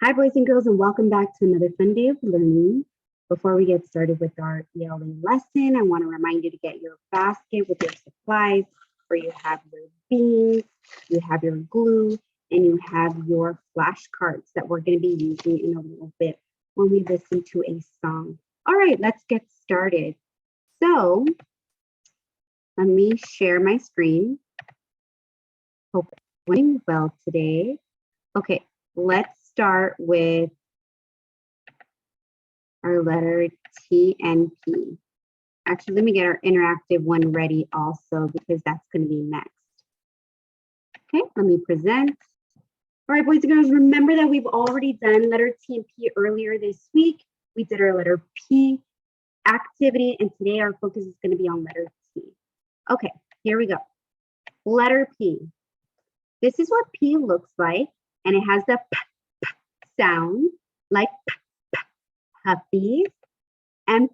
Hi, boys and girls, and welcome back to another fun day of learning. Before we get started with our ELA lesson, I want to remind you to get your basket with your supplies, where you have your beans, you have your glue, and you have your flashcards that we're going to be using in a little bit when we listen to a song. All right, let's get started. So let me share my screen. Hope you're doing well today. Okay, let's start with our letter T and P. Actually, let me get our interactive one ready also because that's going to be next. Okay, let me present. All right, boys and girls, remember that we've already done letter T and P earlier this week. We did our letter P activity, and today our focus is going to be on letter T. Okay, here we go. Letter P. This is what P looks like, and it has the P sound, like puppies and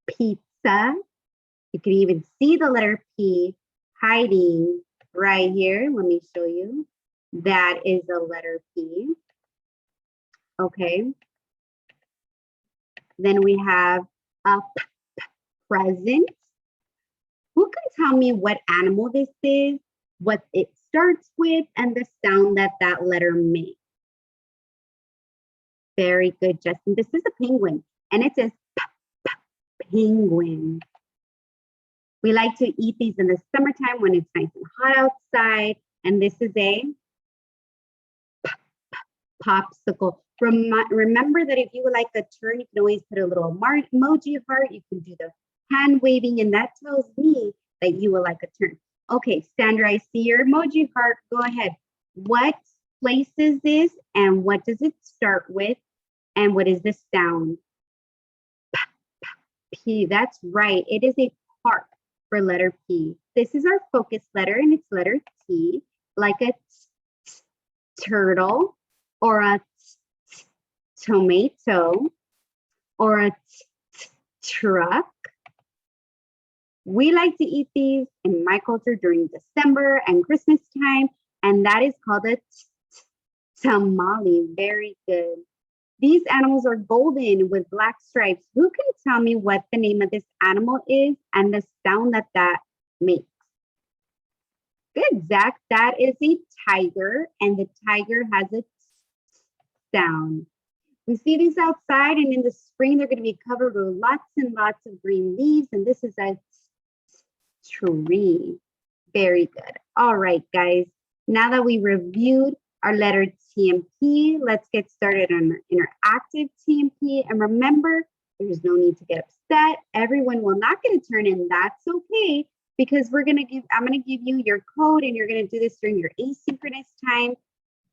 pizza. You can even see the letter P hiding right here. Let me show you. That is the letter P. Okay. Then we have a present. Who can tell me what animal this is, what it starts with, and the sound that that letter makes? Very good, Justin. This is a penguin, and it says penguin. We like to eat these in the summertime when it's nice and hot outside. And this is a popsicle. Remember that if you would like a turn, you can always put a little emoji heart. You can do the hand waving, and that tells me that you would like a turn. Okay, Sandra, I see your emoji heart. Go ahead. What place is this, and what does it start with, and what is the sound? P, that's right. It is a park for letter P. This is our focus letter, and it's letter T, like a turtle, or a tomato, or a truck. We like to eat these in my culture during December and Christmas time, and that is called a tamale. Very good. These animals are golden with black stripes. Who can tell me what the name of this animal is and the sound that that makes? Good, Zach. That is a tiger, and the tiger has a sound. We see these outside, and in the spring, they're going to be covered with lots and lots of green leaves, and this is a tree. Very good. All right, guys. Now that we reviewed our letter T and P, let's get started on our interactive T and P. And remember, there's no need to get upset. Everyone will not get a turn, and that's okay, because I'm going to give you your code, and you're going to do this during your asynchronous time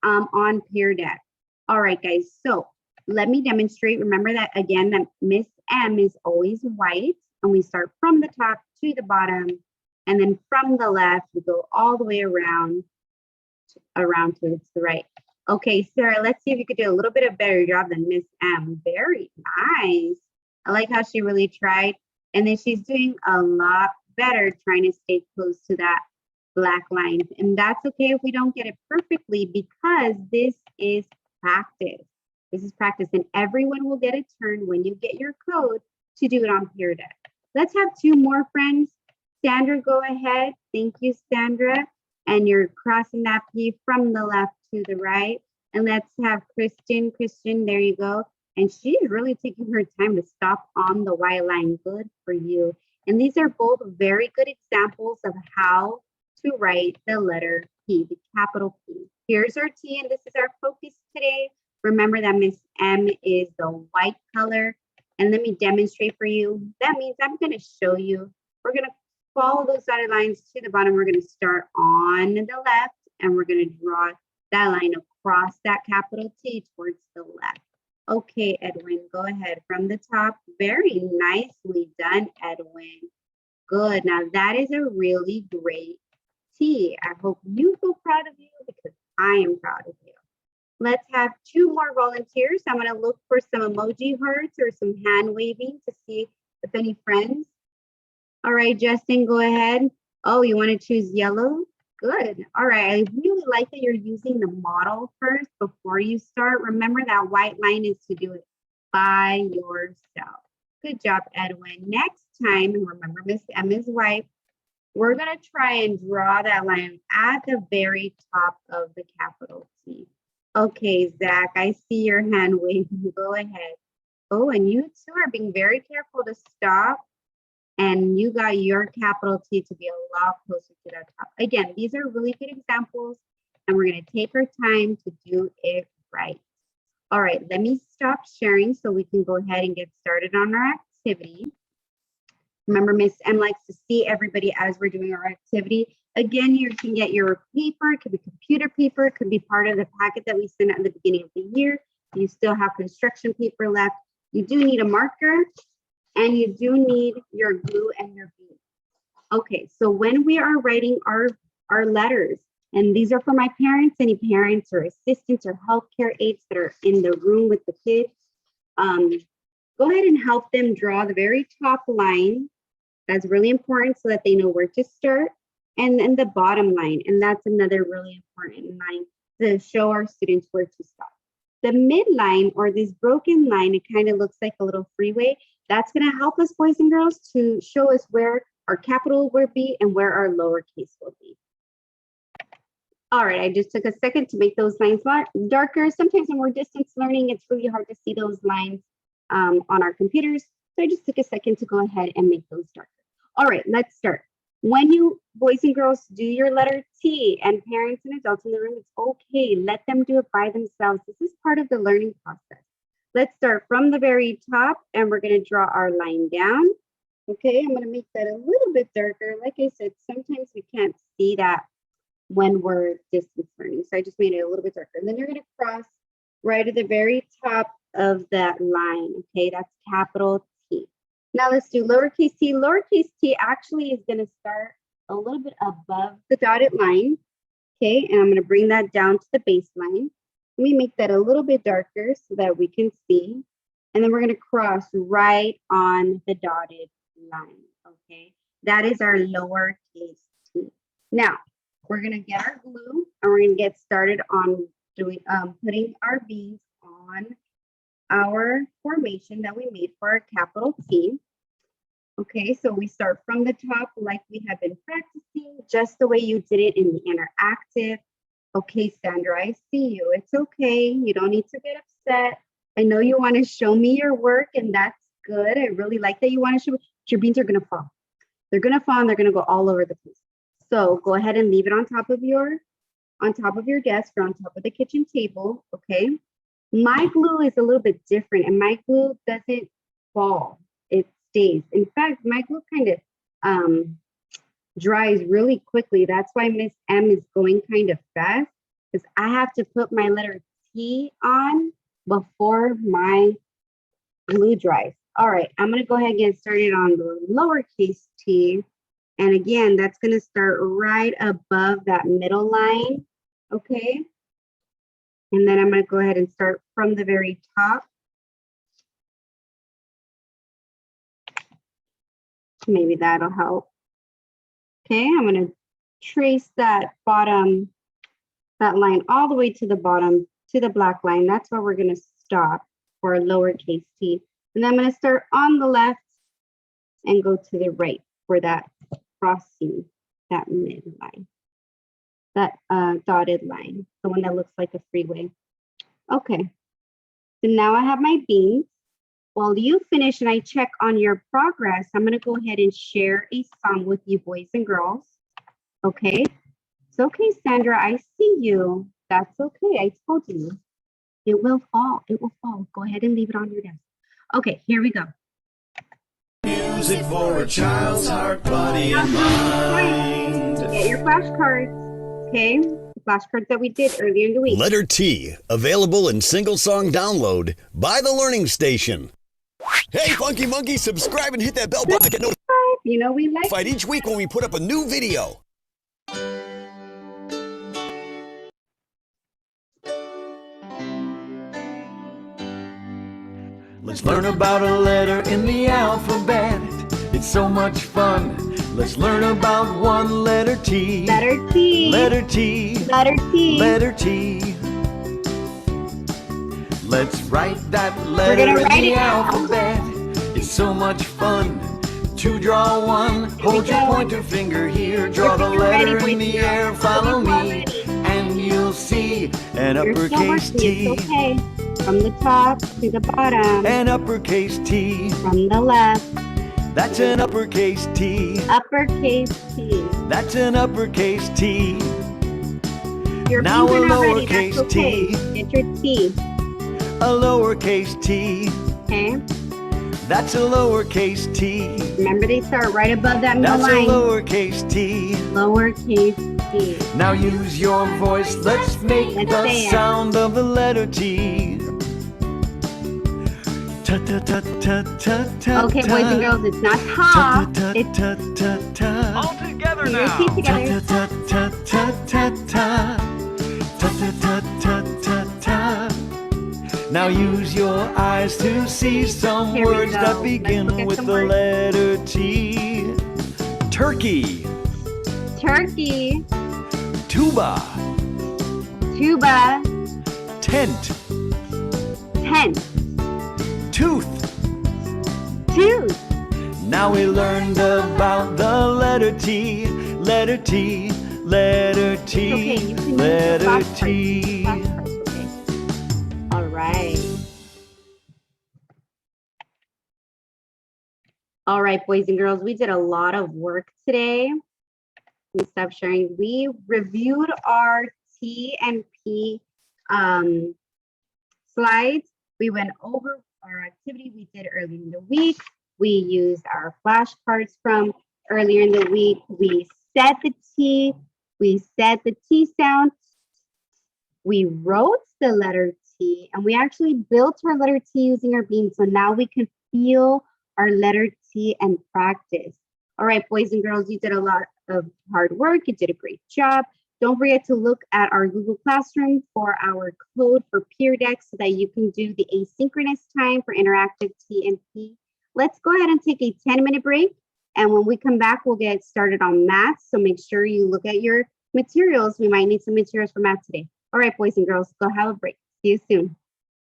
on Peer Deck. All right, guys. So let me demonstrate. Remember that again, that Miss M is always white, and we start from the top to the bottom, and then from the left, we go all the way around towards the right. Okay, Sarah, let's see if you could do a little bit of better job than Miss M. Very nice. I like how she really tried. And then she's doing a lot better trying to stay close to that black line. And that's okay if we don't get it perfectly, because this is practice. This is practice, and everyone will get a turn when you get your code to do it on Peer Deck. Let's have two more friends. Sandra, go ahead. Thank you, Sandra. And you're crossing that P from the left to the right. And let's have Kristen. Kristen, there you go. And she's really taking her time to stop on the white line. Good for you. And these are both very good examples of how to write the letter P, the capital P. Here's our T, and this is our focus today. Remember that Miss M is the white color. And let me demonstrate for you. That means I'm going to show you. We're going to follow those dotted lines to the bottom. We're going to start on the left, and we're going to draw that line across that capital T towards the left. Okay, Edwin, go ahead from the top. Very nicely done, Edwin. Good. Now that is a really great T. I hope you feel proud of you, because I am proud of you. Let's have two more volunteers. I'm going to look for some emoji hearts or some hand waving to see if any friends. All right, Justin, go ahead. Oh, you want to choose yellow? Good. All right. I really like that you're using the model first before you start. Remember that white line is to do it by yourself. Good job, Edwin. Next time, and remember Miss Emma's wife, we're going to try and draw that line at the very top of the capital T. Okay, Zach, I see your hand waving. Go ahead. Oh, and you two are being very careful to stop. And you got your capital T to be a lot closer to that top. Again, these are really good examples, and we're going to take our time to do it right. All right, let me stop sharing so we can go ahead and get started on our activity. Remember, Miss M likes to see everybody as we're doing our activity. Again, you can get your paper. It could be computer paper. It could be part of the packet that we sent at the beginning of the year. You still have construction paper left. You do need a marker. And you do need your glue and your beads. Okay, so when we are writing our letters, and these are for my parents, any parents or assistants or healthcare aides that are in the room with the kids, go ahead and help them draw the very top line. That's really important so that they know where to start. And then the bottom line, and that's another really important line to show our students where to stop. The midline or this broken line, it kind of looks like a little freeway. That's going to help us, boys and girls, to show us where our capital will be and where our lowercase will be. All right, I just took a second to make those lines darker. Sometimes when we're distance learning, it's really hard to see those lines on our computers. So I just took a second to go ahead and make those darker. All right, let's start. When you, boys and girls, do your letter T, and parents and adults in the room, it's okay. Let them do it by themselves. This is part of the learning process. Let's start from the very top, and we're going to draw our line down. Okay, I'm going to make that a little bit darker. Like I said, sometimes we can't see that when we're distance learning. So I just made it a little bit darker. And then you're going to cross right at the very top of that line. Okay, that's capital T. Now let's do lowercase t. Lowercase t actually is going to start a little bit above the dotted line. Okay, and I'm going to bring that down to the baseline. Let me make that a little bit darker so that we can see. And then we're going to cross right on the dotted line. Okay, that is our lowercase t. Now, we're going to get our glue and we're going to get started on doing putting our beads on our formation that we made for our capital T. Okay, so we start from the top like we have been practicing, just the way you did it in the interactive. Okay, Sandra, I see you. It's okay. You don't need to get upset. I know you want to show me your work, and that's good. I really like that you want to show me. Your beans are going to fall. They're going to fall, and they're going to go all over the place. So go ahead and leave it on top of your desk or on top of the kitchen table, okay? My glue is a little bit different, and my glue doesn't fall. It stays. In fact, my glue kind of dries really quickly. That's why Miss M is going kind of fast, because I have to put my letter T on before my glue dries. All right, I'm going to go ahead and get started on the lowercase t. And again, that's going to start right above that middle line, okay? And then I'm going to go ahead and start from the very top. Maybe that'll help. Okay, I'm going to trace that bottom, that line all the way to the bottom, to the black line. That's where we're going to stop for lowercase t. And then I'm going to start on the left and go to the right for that crossing, that midline, that dotted line, the one that looks like a freeway. Okay, so now I have my beans. While you finish and I check on your progress, I'm going to go ahead and share a song with you, boys and girls. Okay? It's okay, Sandra. I see you. That's okay. I told you. It will fall. It will fall. Go ahead and leave it on your desk. Okay, here we go. Music for a child's heart, body, and mind. Get your flashcards. Okay? The flashcards that we did earlier in the week. Letter T, available in single song download by The Learning Station. Hey, Funky Monkey, subscribe and hit that bell button to get notified. You know we like Each week when we put up a new video. Let's learn about a letter in the alphabet. It's so much fun. Let's learn about one letter T. Letter T. Letter T. Letter T. Letter T. Let's write that We're letter gonna in write the it down. alphabet. It's so much fun to draw one. Hold your go. pointer finger here. Draw the finger letter ready, in the boys and air. girls. Follow Hope you're all me, ready. and you'll see an You're so uppercase lucky. T. It's okay. From the top to the bottom. An uppercase T. From the left. That's an uppercase T. Uppercase T. That's an uppercase T. Your Now beans are a not ready. lowercase That's okay. t. Get your T. A lowercase T. Okay. That's a lowercase T. Remember, they start right above that middle That's a line. lowercase T. Lowercase T. Now use your voice. Let's make Let's the say it. sound of the letter T. Ta ta ta ta ta ta. Okay, boys and girls, it's not ta. It's ta ta ta. All together your now. teeth together. Ta ta ta ta ta. Ta ta ta ta ta ta. Now use your eyes to see some Here we words go. that Let's begin look at with some the words. letter T. Turkey, Turkey. tuba, Tuba. tent, Tent. tooth. Tooth. Now we learned about the letter T, letter T, letter It's T, okay. You can use the letter fast parts. T. Fast parts, okay. All right. All right, boys and girls, we did a lot of work today. Let me stop sharing. We reviewed our T and P slides. We went over our activity we did earlier in the week. We used our flashcards from earlier in the week. We said the T. We said the T sound. We wrote the letter T, and we actually built our letter T using our bean. So now we can feel our letter T and practice. All right, boys and girls, you did a lot of hard work. You did a great job. Don't forget to look at our Google Classroom for our code for Peer Deck so that you can do the asynchronous time for interactive T and P. Let's go ahead and take a 10-minute break. And when we come back, we'll get started on math. So make sure you look at your materials. We might need some materials for math today. All right, boys and girls, go have a break. See you soon.